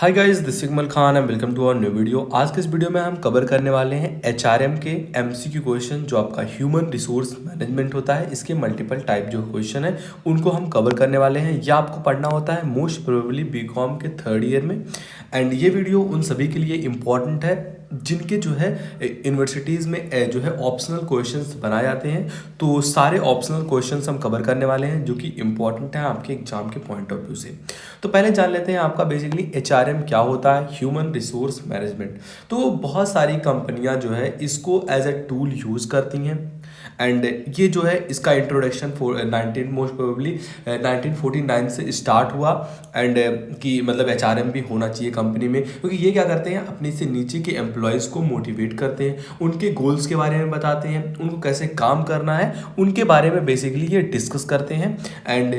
Hi guys, this Ikmal Khan and welcome to our new video. आज के इस वीडियो में हम कवर करने वाले हैं एचआरएम के एमसीक्यू क्वेश्चन जो आपका ह्यूमन रिसोर्स मैनेजमेंट होता है। इसके मल्टीपल टाइप जो क्वेश्चन है उनको हम कवर करने वाले हैं। यह आपको पढ़ना होता है मोस्ट प्रोबेबली बीकॉम के थर्ड ईयर में। एंड ये वीडियो उन सभी के लिए इम्पॉर्टेंट है जिनके जो है यूनिवर्सिटीज़ में जो है ऑप्शनल क्वेश्चंस बनाए जाते हैं। तो सारे ऑप्शनल क्वेश्चंस हम कवर करने वाले हैं जो कि इम्पॉर्टेंट है आपके एग्जाम के पॉइंट ऑफ व्यू से। तो पहले जान लेते हैं आपका बेसिकली एचआरएम क्या होता है, ह्यूमन रिसोर्स मैनेजमेंट। तो बहुत सारी कंपनियां जो है इसको एज ए टूल यूज़ करती हैं। एंड ये जो है इसका इंट्रोडक्शन 1949 से स्टार्ट हुआ। एंड कि मतलब एचआरएम भी होना चाहिए कंपनी में, क्योंकि ये क्या करते हैं अपने से नीचे के एम्प्लॉयज़ को मोटिवेट करते हैं, उनके गोल्स के बारे में बताते हैं, उनको कैसे काम करना है उनके बारे में बेसिकली ये डिस्कस करते हैं। एंड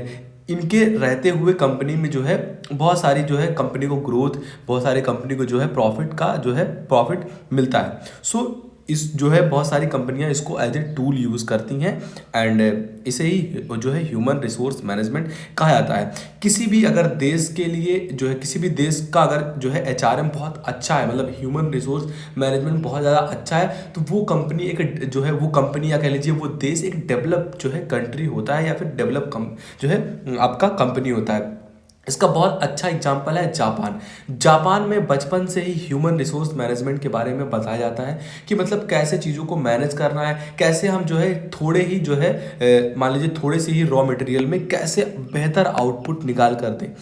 इनके रहते हुए कंपनी में जो है बहुत सारी जो है कंपनी को ग्रोथ, बहुत सारी कंपनी को जो है प्रॉफिट मिलता है। सो इस जो है बहुत सारी कंपनियां इसको एज ए टूल यूज़ करती हैं। एंड इसे ही जो है ह्यूमन रिसोर्स मैनेजमेंट कहा जाता है। किसी भी अगर देश के लिए जो है किसी भी देश का अगर जो है एचआरएम बहुत अच्छा है, मतलब ह्यूमन रिसोर्स मैनेजमेंट बहुत ज़्यादा अच्छा है, तो वो कंपनी एक जो है वो कंपनी या कह लीजिए वो देश एक डेवलप जो है कंट्री होता है या फिर डेवलप जो है आपका कंपनी होता है। इसका बहुत अच्छा एग्जाम्पल है जापान। जापान में बचपन से ही ह्यूमन रिसोर्स मैनेजमेंट के बारे में बताया जाता है कि मतलब कैसे चीज़ों को मैनेज करना है, कैसे हम जो है थोड़े ही जो है मान लीजिए थोड़े से ही रॉ मटेरियल में कैसे बेहतर आउटपुट निकाल कर दें।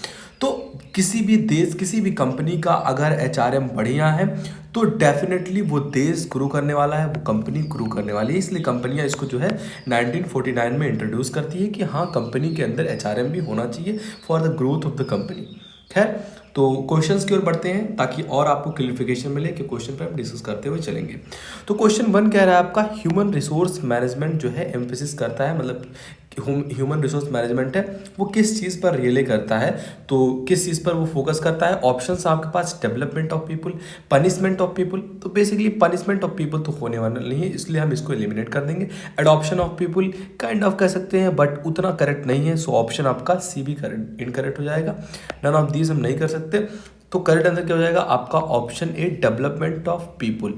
तो किसी भी देश किसी भी कंपनी का अगर एचआरएम बढ़िया है तो डेफिनेटली वो देश ग्रो करने वाला है, वो कंपनी ग्रो करने वाली है। इसलिए कंपनियां इसको जो है 1949 में इंट्रोड्यूस करती है कि हाँ कंपनी के अंदर एचआरएम भी होना चाहिए for the growth of the company. खैर, तो क्वेश्चंस की ओर बढ़ते हैं ताकि और आपको क्लियरिफिकेशन मिले कि क्वेश्चन पे हम डिस्कस करते हुए चलेंगे। तो क्वेश्चन 1 कह रहा है आपका ह्यूमन रिसोर्स मैनेजमेंट जो है एम्फेसिस करता है, मतलब ह्यूमन रिसोर्स मैनेजमेंट है वो किस चीज़ पर रिले करता है, तो किस चीज़ पर वो फोकस करता है। ऑप्शंस आपके पास development of people, punishment of people. तो बेसिकली पनिशमेंट ऑफ पीपल तो होने वाला नहीं है, इसलिए हम इसको एलिमिनेट कर देंगे। Adoption of people kind of कह सकते हैं बट उतना करेक्ट नहीं है, सो ऑप्शन आपका सी भी करेक्ट इनकरेक्ट हो जाएगा। नन ऑफ दीज हम नहीं कर सकते। तो करेक्ट आंसर क्या हो जाएगा आपका option A development of people.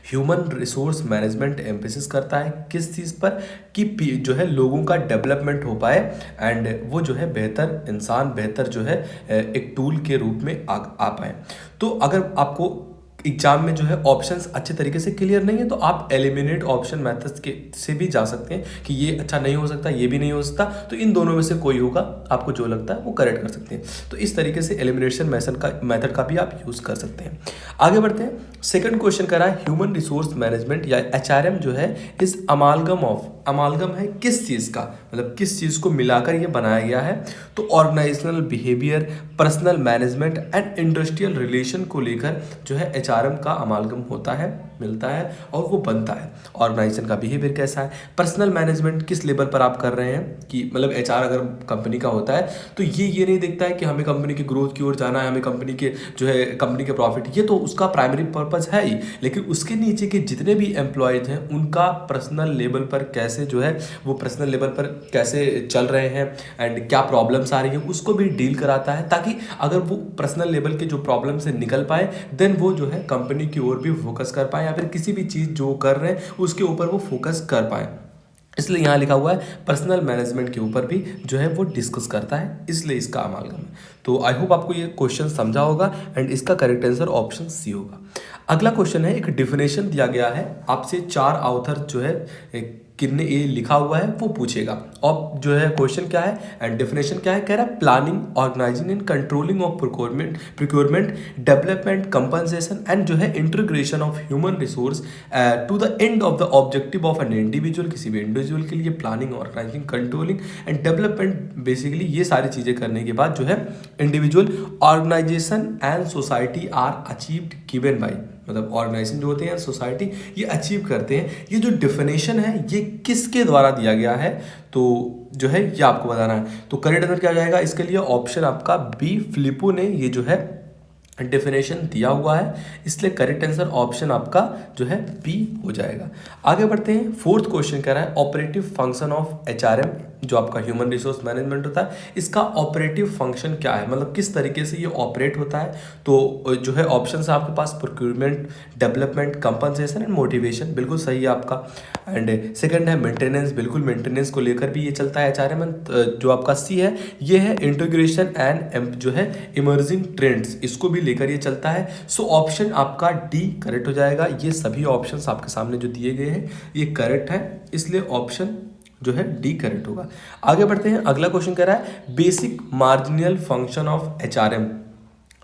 Human resource management emphasis करता है किस चीज़ पर कि जो है लोगों का डेवलपमेंट हो पाए एंड वो जो है बेहतर इंसान, बेहतर जो है एक टूल के रूप में आ पाए। तो अगर आपको एग्जाम में जो है ऑप्शंस अच्छे तरीके से क्लियर नहीं है तो आप एलिमिनेट ऑप्शन मेथड्स के से भी जा सकते हैं कि ये अच्छा नहीं हो सकता, ये भी नहीं हो सकता, तो इन दोनों में से कोई होगा, आपको जो लगता है वो करेक्ट कर सकते हैं। तो इस तरीके से एलिमिनेशन मेथड का भी आप यूज़ कर सकते हैं। आगे बढ़ते हैं। सेकंड क्वेश्चन कह रहा है ह्यूमन रिसोर्स मैनेजमेंट या एचआरएम जो है इस अमालगम है किस चीज़ का, मतलब किस चीज़ को मिलाकर ये बनाया गया है। तो organizational behaviour, personnel management and industrial relation को लेकर जो है एचआरएम का अमालगम होता है, मिलता है और वो बनता है। ऑर्गेनाइजेशन का बिहेवियर कैसा है, पर्सनल मैनेजमेंट किस लेवल पर आप कर रहे हैं कि मतलब एचआर अगर कंपनी का होता है तो ये नहीं देखता है कि हमें कंपनी की ग्रोथ की ओर जाना है, हमें कंपनी के जो है कंपनी के प्रॉफिट, ये तो उसका प्राइमरी पर्पस है ही, लेकिन उसके नीचे के जितने भी एम्प्लॉयज हैं उनका पर्सनल लेवल पर कैसे जो है वो पर्सनल लेवल पर कैसे चल रहे हैं एंड क्या प्रॉब्लम्स आ रही हैं उसको भी डील कराता है, ताकि अगर वो पर्सनल लेवल के जो प्रॉब्लम से निकल पाए देन वो जो है कंपनी की ओर भी फोकस कर पाए या फिर किसी भी चीज़ जो कर रहे हैं उसके ऊपर वो फोकस कर पाए। इसलिए यहाँ लिखा हुआ है पर्सनल मैनेजमेंट के ऊपर भी जो है वो डिस्कस करता है, इसलिए इसका अमालगम है। तो आई होप आपको ये क्वेश्चन समझा होगा एंड इसका करेक्ट आंसर ऑप्शन सी होगा। अगला क्वेश्चन है, एक डिफिनेशन दिया गया है आपसे, 4 ऑथर जो है किन्ने ये लिखा हुआ है वो पूछेगा और जो है क्वेश्चन क्या है एंड डेफिनेशन क्या है। कह रहा है planning, organizing and controlling of procurement, development, compensation and जो है integration of human resource to the end of the objective of an individual. किसी भी इंडिविजुअल के लिए planning, organizing, controlling and development, basically ये सारी चीज़ें करने के बाद जो है individual, organization and society are achieved given by, मतलब ऑर्गेनाइजेशन जो होते हैं सोसाइटी ये अचीव करते हैं। ये जो डेफिनेशन है ये किसके द्वारा दिया गया है तो जो है ये आपको बताना है। तो करेक्ट आंसर क्या आ जाएगा इसके लिए ऑप्शन आपका बी, फिलिपो ने ये जो है डेफिनेशन दिया हुआ है, इसलिए करेक्ट आंसर ऑप्शन आपका जो है बी हो जाएगा। आगे बढ़ते हैं। फोर्थ क्वेश्चन कह रहा है ऑपरेटिव फंक्शन ऑफ एचआरएम जो आपका ह्यूमन रिसोर्स मैनेजमेंट होता है, इसका ऑपरेटिव फंक्शन क्या है, मतलब किस तरीके से ये ऑपरेट होता है। तो जो है ऑप्शंस है आपके पास procurement, development, compensation and motivation, बिल्कुल सही है आपका। एंड सेकंड है मेंटेनेंस, बिल्कुल मेंटेनेंस को लेकर भी ये चलता है एचआरएम। जो आपका सी है ये है इंटीग्रेशन एंड जो है इमर्जिंग ट्रेंड्स, इसको भी लेकर ये चलता है। सो ऑप्शन आपका डी करेक्ट हो जाएगा। ये सभी ऑप्शंस आपके सामने जो दिए गए हैं ये करेक्ट है, इसलिए ऑप्शन जो है डी करेक्ट होगा। आगे बढ़ते हैं, अगला क्वेश्चन कह रहा है basic marginal function of HRM.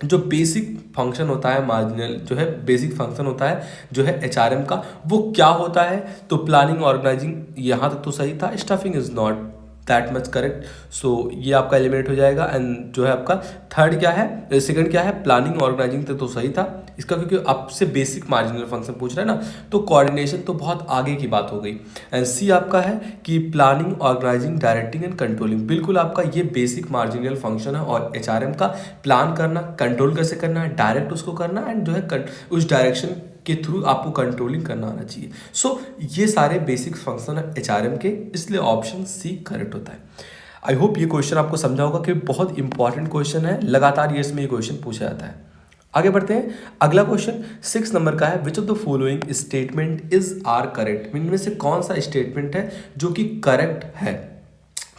जो बेसिक फंक्शन होता है, मार्जिनल जो है बेसिक फंक्शन होता है जो है एचआरएम का, वो क्या होता है। तो प्लानिंग, ऑर्गेनाइजिंग, यहाँ तक तो सही था। Staffing is not that much correct, so ये आपका एलिमिनेट हो जाएगा। एंड जो है आपका थर्ड क्या है, सेकंड क्या है, प्लानिंग ऑर्गेनाइजिंग तक तो सही था इसका, क्योंकि आपसे बेसिक मार्जिनल फंक्शन पूछ रहा है ना, तो कोऑर्डिनेशन तो बहुत आगे की बात हो गई। एंड सी आपका है कि planning, organizing, directing and controlling, बिल्कुल आपका ये बेसिक मार्जिनल फंक्शन है। और एचआरएम का प्लान करना, कंट्रोल कैसे करना है, डायरेक्ट उसको करना, एंड जो है उस डायरेक्शन के थ्रू आपको कंट्रोलिंग करना आना चाहिए। सो ये सारे बेसिक फंक्शन है एचआरएम के, इसलिए ऑप्शन सी करेक्ट होता है। आई होप ये क्वेश्चन आपको समझा होगा कि बहुत इंपॉर्टेंट क्वेश्चन है, लगातार ये इसमें ये क्वेश्चन पूछा जाता है। आगे बढ़ते हैं, अगला क्वेश्चन 6 नंबर का है, which of the following statement is are correct, इनमें से कौन सा स्टेटमेंट है जो कि करेक्ट है।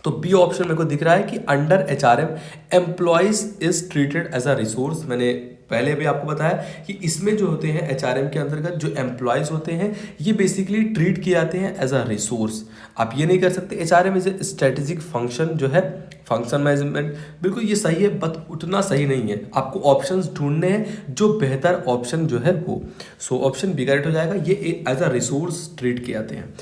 तो बी ऑप्शन मेरे को दिख रहा है कि under HRM employees is treated as a resource. मैंने पहले भी आपको बताया कि इसमें जो होते हैं एचआरएम के अंतर्गत जो एम्प्लॉयज होते हैं ये बेसिकली ट्रीट किए जाते हैं एज अ रिसोर्स। आप ये नहीं कर सकते, HRM is a strategic function जो है, फंक्शन मैनेजमेंट, बिल्कुल ये सही है, बट उतना सही नहीं है। आपको ऑप्शंस ढूंढने हैं जो बेहतर ऑप्शन जो है वो। सो ऑप्शन बी करेक्ट हो जाएगा, ये एज अ रिसोर्स ट्रीट किए जाते हैं।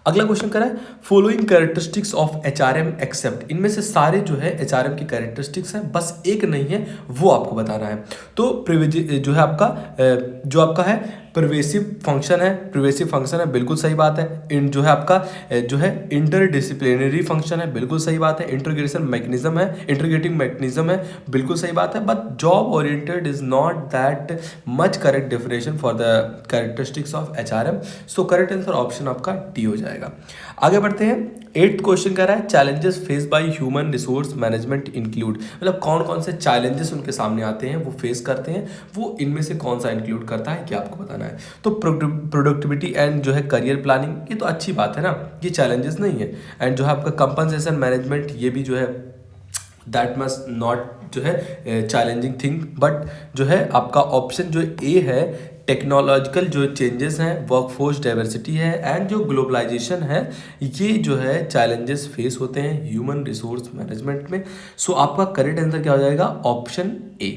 अगला क्वेश्चन करा है following characteristics of HRM except, इनमें से सारे जो है एचआरएम की कैरेक्टरिस्टिक्स हैं, बस एक नहीं है, वो आपको बताना है। तो जो है आपका है प्रिवेसिव फंक्शन है, प्रिवेसिव फंक्शन है, बिल्कुल सही बात है। इन जो है आपका जो है इंटरडिसिप्लिनरी फंक्शन है, बिल्कुल सही बात है। इंटीग्रेशन मैकेनिज्म है, इंटीग्रेटिंग मैकेनिज्म है, बिल्कुल सही बात है। But job oriented is not that much correct definition for the characteristics of HRM. So correct answer option आपका डी हो जाएगा। आगे बढ़ते हैं, 8th क्वेश्चन कह रहा है challenges face by human resource management include, मतलब कौन कौन से चैलेंजेस उनके सामने आते हैं, वो फेस करते हैं, वो इनमें से कौन सा इंक्लूड करता है, क्या आपको बताना है। तो प्रोडक्टिविटी एंड जो है करियर प्लानिंग, ये तो अच्छी बात है ना, ये चैलेंजेस नहीं है। एंड जो है आपका कंपनसेशन मैनेजमेंट, ये भी जो है दैट मस्ट नॉट जो है चैलेंजिंग थिंग। बट जो है आपका ऑप्शन जो ए है, टेक्नोलॉजिकल जो चेंजेस हैं, वर्कफोर्स डाइवर्सिटी है एंड जो ग्लोबलाइजेशन है, ये जो है चैलेंजेस फेस होते हैं ह्यूमन रिसोर्स मैनेजमेंट में। सो आपका करेक्ट आंसर क्या हो जाएगा, ऑप्शन ए।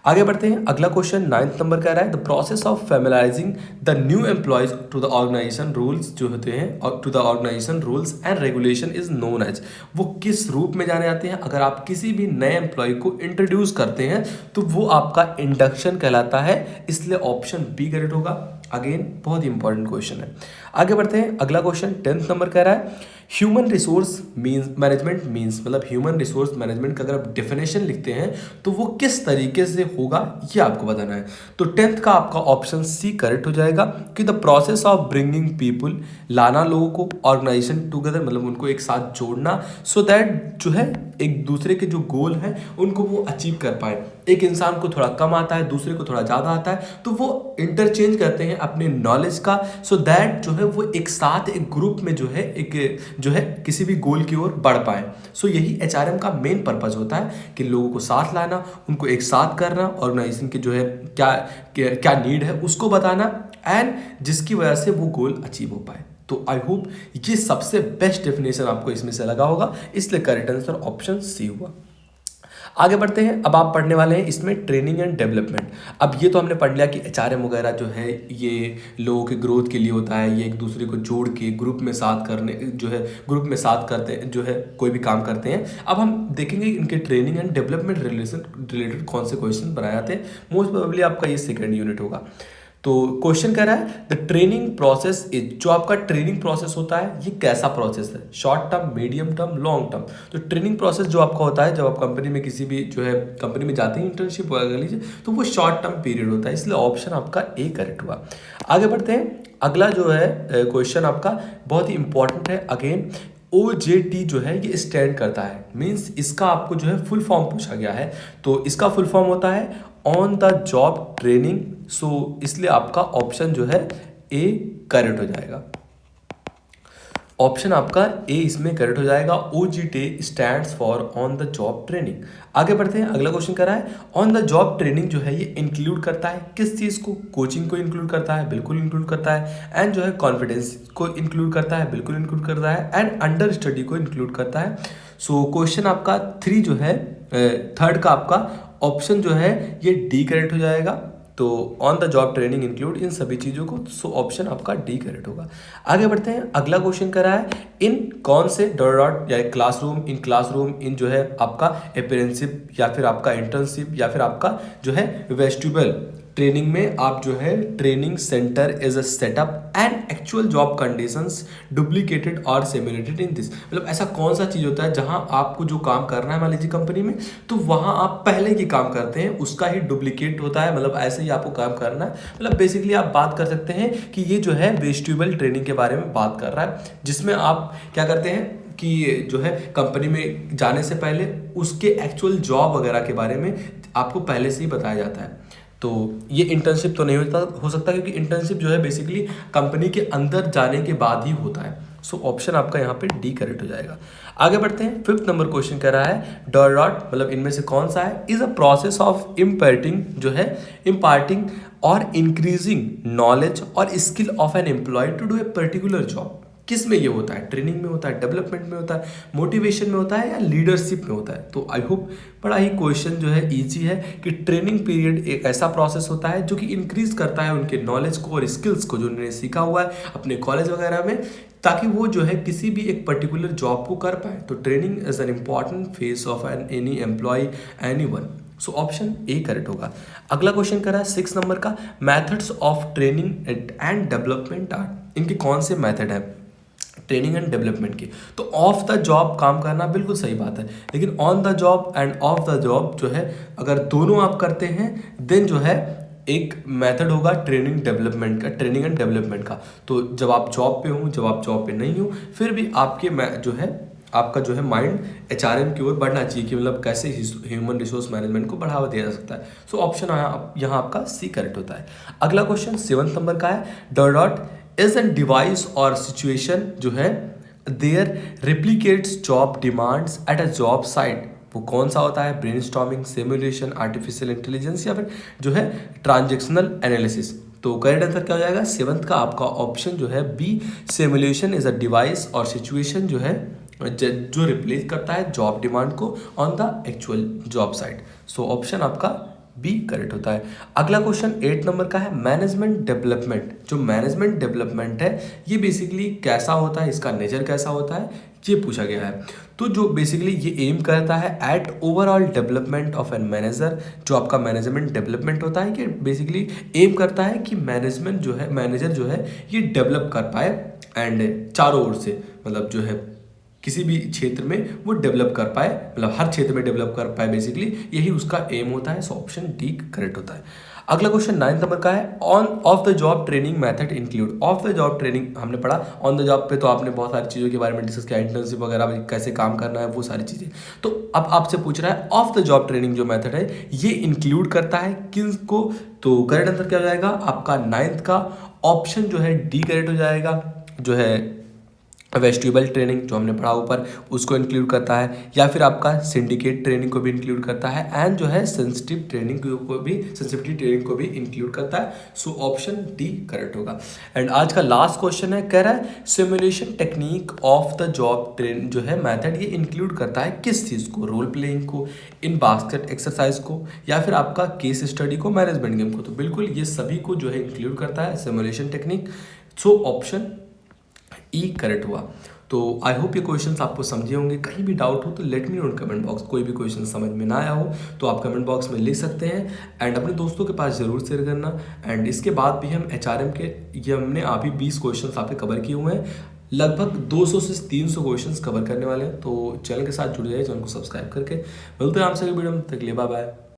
आगे बढ़ते हैं, अगला क्वेश्चन 9th नंबर का रहा है the process of familiarising the new employees to the organisation rules, जो होते हैं और to the organisation rules and regulation is known as, वो किस रूप में जाने जाते हैं। अगर आप किसी भी नए एम्प्लॉय को इंट्रोड्यूस करते हैं तो वो आपका इंडक्शन कहलाता है, इसलिए ऑप्शन बी करेक्ट होगा। अगेन बहुत इंपॉर्टेंट क्वेश्चन है। आगे बढ़ते हैं, अगला क्वेश्चन 10th नंबर कह रहा है human resource means management means, मतलब ह्यूमन रिसोर्स मैनेजमेंट का अगर आप डेफिनेशन लिखते हैं तो वो किस तरीके से होगा, ये आपको बताना है। तो 10th का आपका ऑप्शन सी करेक्ट हो जाएगा कि the process of bringing people, लाना लोगों को ऑर्गेनाइजेशन टुगेदर, मतलब उनको एक साथ जोड़ना, सो दैट जो है एक दूसरे के जो गोल है उनको वो अचीव कर पाए। एक इंसान को थोड़ा कम आता है, दूसरे को थोड़ा ज़्यादा आता है, तो वो इंटरचेंज करते हैं अपने नॉलेज का, सो दैट जो है वो एक साथ एक ग्रुप में जो है एक जो है किसी भी गोल की ओर बढ़ पाए। सो यही एचआरएम का मेन पर्पस होता है कि लोगों को साथ लाना, उनको एक साथ करना, ऑर्गेनाइजेशन के जो है क्या नीड है उसको बताना, एंड जिसकी वजह से वो गोल अचीव हो पाए। तो आई होप ये सबसे बेस्ट डेफिनेशन आपको इसमें से लगा होगा, इसलिए करेक्ट आंसर ऑप्शन सी हुआ। आगे बढ़ते हैं, अब आप पढ़ने वाले हैं इसमें ट्रेनिंग एंड डेवलपमेंट। अब ये तो हमने पढ़ लिया कि एचआरएम वगैरह जो है ये लोगों के ग्रोथ के लिए होता है, ये एक दूसरे को जोड़ के ग्रुप में साथ करने जो है ग्रुप में साथ करते जो है कोई भी काम करते हैं। अब हम देखेंगे इनके ट्रेनिंग एंड डेवलपमेंट रिलेटेड कौन से क्वेश्चन बनाए जाते हैं। मोस्ट प्रोबेबली आपका ये सेकेंड यूनिट होगा। तो क्वेश्चन कह रहा है द ट्रेनिंग प्रोसेस इज, जो आपका ट्रेनिंग प्रोसेस होता है ये कैसा प्रोसेस है, short term, medium term, long term. तो ट्रेनिंग प्रोसेस जो आपका होता है जब आप कंपनी में किसी भी जो है कंपनी में जाते हैं इंटर्नशिप वगैरह कर लीजिए, तो वो शॉर्ट टर्म पीरियड होता है, इसलिए ऑप्शन आपका ए करेक्ट हुआ। आगे बढ़ते हैं, अगला जो है क्वेश्चन आपका बहुत ही इंपॉर्टेंट है। अगेन OJT जो है ये स्टैंड करता है, मीन्स इसका आपको जो है फुल फॉर्म पूछा गया है, तो इसका फुल फॉर्म होता है ऑन द जॉब ट्रेनिंग। सो इसलिए आपका ऑप्शन जो है ए करेक्ट हो जाएगा। ऑप्शन आपका ए इसमें करेक्ट हो जाएगा। OJT stands for on the job training. आगे बढ़ते हैं, अगला क्वेश्चन कर रहा है ऑन द जॉब ट्रेनिंग जो है ये इंक्लूड करता है किस चीज़ को? कोचिंग को इंक्लूड करता है, बिल्कुल इंक्लूड करता है। एंड जो है कॉन्फिडेंस को इंक्लूड करता है, बिल्कुल इंक्लूड करता है। एंड अंडर स्टडी को इंक्लूड करता है। सो क्वेश्चन आपका 3 जो है थर्ड का आपका ऑप्शन जो है ये डी करेक्ट हो जाएगा। तो on the job training include in सभी चीज़ों को, सो ऑप्शन आपका डी करेक्ट होगा। आगे बढ़ते हैं, अगला क्वेश्चन करा है इन कौन से डॉट या क्लासरूम, इन क्लासरूम, इन जो है आपका अप्रेंटिसशिप या फिर आपका इंटर्नशिप या फिर आपका जो है वेस्टिबल ट्रेनिंग में आप जो है training centre is a setup and actual job conditions duplicated और सिमुलेटेड इन दिस। मतलब ऐसा कौन सा चीज़ होता है जहां आपको जो काम करना है मान लीजिए कंपनी में, तो वहां आप पहले ये काम करते हैं उसका ही डुप्लीकेट होता है, मतलब ऐसे ही आपको काम करना है। मतलब बेसिकली आप बात कर सकते हैं कि ये जो है वेस्टिबल ट्रेनिंग के बारे में बात कर रहा है, जिसमें आप क्या करते हैं कि जो है कंपनी में जाने से पहले उसके एक्चुअल जॉब वगैरह के बारे में आपको पहले से ही बताया जाता है। तो ये इंटर्नशिप तो नहीं हो सकता क्योंकि इंटर्नशिप जो है बेसिकली कंपनी के अंदर जाने के बाद ही होता है। सो ऑप्शन आपका यहाँ पे डी करेक्ट हो जाएगा। आगे बढ़ते हैं, 5th नंबर क्वेश्चन कह रहा है डॉट मतलब इनमें से कौन सा है? Is a process of imparting जो है इम्पार्टिंग और इंक्रीजिंग नॉलेज और skill of an employee to do a particular job. किस में ये होता है? ट्रेनिंग में होता है, डेवलपमेंट में होता है, मोटिवेशन में होता है या लीडरशिप में होता है? तो आई होप बड़ा ही क्वेश्चन जो है इजी है कि ट्रेनिंग पीरियड एक ऐसा प्रोसेस होता है जो कि इंक्रीज करता है उनके नॉलेज को और स्किल्स को जो उन्होंने सीखा हुआ है अपने कॉलेज वगैरह में, ताकि वो जो है किसी भी एक पर्टिकुलर जॉब को कर पाए। तो training is an important phase of any employee anyone. So option A correct होगा। अगला क्वेश्चन करा है 6 नंबर का, methods of training and development are. इनके कौन से मेथड है ट्रेनिंग एंड डेवलपमेंट की? तो ऑफ द जॉब काम करना बिल्कुल सही बात है, लेकिन on the job and of the job जो है अगर दोनों आप करते हैं देन जो है एक मेथड होगा ट्रेनिंग डेवलपमेंट का, ट्रेनिंग एंड डेवलपमेंट का। तो जब आप जॉब पे हो, जब आप जॉब पे नहीं हो, फिर भी आपके जो है आपका जो है माइंड HRM की ओर बढ़ना चाहिए कि मतलब कैसे ह्यूमन रिसोर्स मैनेजमेंट को बढ़ावा दिया जा सकता है। सो ऑप्शन यहाँ आपका सी करेक्ट होता है। अगला क्वेश्चन 7th नंबर का है डॉट इज एन डिवाइस और सिचुएशन जो है there replicates job demands at a job site. वो कौन सा होता है? ब्रेनस्टॉर्मिंग, सिमुलेशन, आर्टिफिशियल इंटेलिजेंस या फिर जो है ट्रांजेक्शनल एनालिसिस। तो करेक्ट आंसर क्या हो जाएगा? 7th का आपका ऑप्शन जो है B, simulation is a device और सिचुएशन जो है जो रिप्लेस करता है जॉब डिमांड को on the actual job site. So option आपका बी करेक्ट होता है। अगला क्वेश्चन 8 नंबर का है मैनेजमेंट डेवलपमेंट। जो मैनेजमेंट डेवलपमेंट है ये बेसिकली कैसा होता है, इसका नेचर कैसा होता है, ये पूछा गया है। तो जो बेसिकली ये एम करता है at overall development of an manager. जो आपका मैनेजमेंट डेवलपमेंट होता है कि बेसिकली एम करता है कि मैनेजमेंट जो है, मैनेजर जो है ये डेवलप कर पाए एंड चारों ओर से, मतलब जो है किसी भी क्षेत्र में वो डेवलप कर पाए, मतलब हर क्षेत्र में डेवलप कर पाए, बेसिकली यही उसका एम होता है। सो ऑप्शन डी करेक्ट होता है। अगला क्वेश्चन 9 नंबर का है on off the job training method include. Of the job training हमने पढ़ा, ऑन द जॉब पे तो आपने बहुत सारी चीज़ों के बारे में डिस्कस किया, इंटर्नशिप वगैरह कैसे काम करना है वो सारी चीज़ें। तो अब आपसे पूछ रहा है ऑफ द जॉब ट्रेनिंग जो मेथड है ये इंक्लूड करता है किसको? तो करेक्ट आंसर क्या हो जाएगा? आपका 9th का ऑप्शन जो है डी करेक्ट हो जाएगा। जो है वेस्टिबल ट्रेनिंग जो हमने पढ़ा ऊपर उसको इंक्लूड करता है, या फिर आपका सिंडिकेट ट्रेनिंग को भी इंक्लूड करता है एंड जो है सेंसिटिव ट्रेनिंग को भी, सेंसिटिविटी ट्रेनिंग को भी इंक्लूड करता है। सो ऑप्शन डी करेक्ट होगा। एंड आज का लास्ट क्वेश्चन है, कह रहा है simulation technique of the job train जो है मेथड ये इंक्लूड करता है किस चीज़ को? रोल प्लेइंग को, इन बास्केट एक्सरसाइज को, या फिर आपका केस स्टडी को, मैनेजमेंट गेम को? तो बिल्कुल ये सभी को जो है इंक्लूड करता है simulation technique. So option E correct हुआ। तो आई होप ये क्वेश्चंस आपको समझे होंगे। कहीं भी डाउट हो तो let me know in comment box. कोई भी क्वेश्चन समझ में ना आया हो तो आप कमेंट बॉक्स में लिख सकते हैं एंड अपने दोस्तों के पास ज़रूर शेयर करना। एंड इसके बाद भी हम HRM के ये हमने अभी 20 क्वेश्चन आपके कवर किए हुए हैं, लगभग 200 से 300 क्वेश्चंस कवर करने वाले हैं। तो चैनल के साथ जुड़ जाइए, चैनल को सब्सक्राइब करके। मिलते हैं आपसे अगली वीडियो में, तक के लिए बाय बाय।